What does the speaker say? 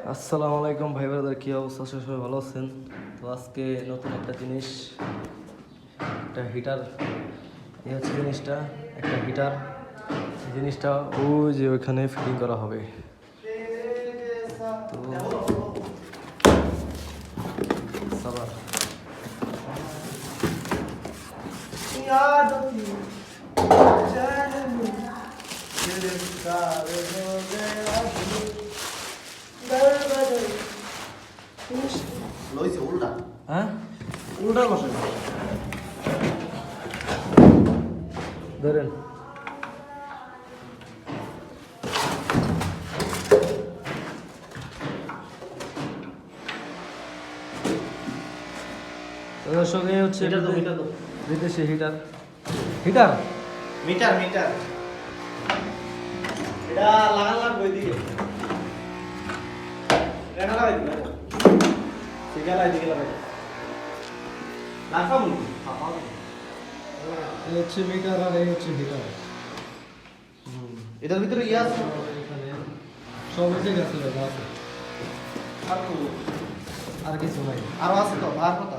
আসসালামু আলাইকুম ভাই ব্রাদার, কী অবস্থা? সবাই ভালো আছেন? তো আজকে নতুন একটা জিনিস, একটা হিটার। এই হচ্ছে জিনিসটা, একটা হিটার। এই জিনিসটা ওই যে ওইখানে ফিটিং করা হবে। তো সাবার লইছে উল্টা হ্যাঁ, উল্টা বসে ধরেন। দর্শক, এই হচ্ছে মিটার দাও মিটার দাও বিদেশি হিটার। হিটার মিটার মিটার এটা লাগান লাগবে ওইদিকে এটা লাগাই দিবে ঠিক আছে এদিকে লাগাই লাগাবো এই হচ্ছে মিটার আর এই হচ্ছে হিটার। এটার ভিতরে ইয়ে আছে এখানে সব ঠিক আছে, আছে আর আর কিছু নাই। আরো আছে তো আর কথা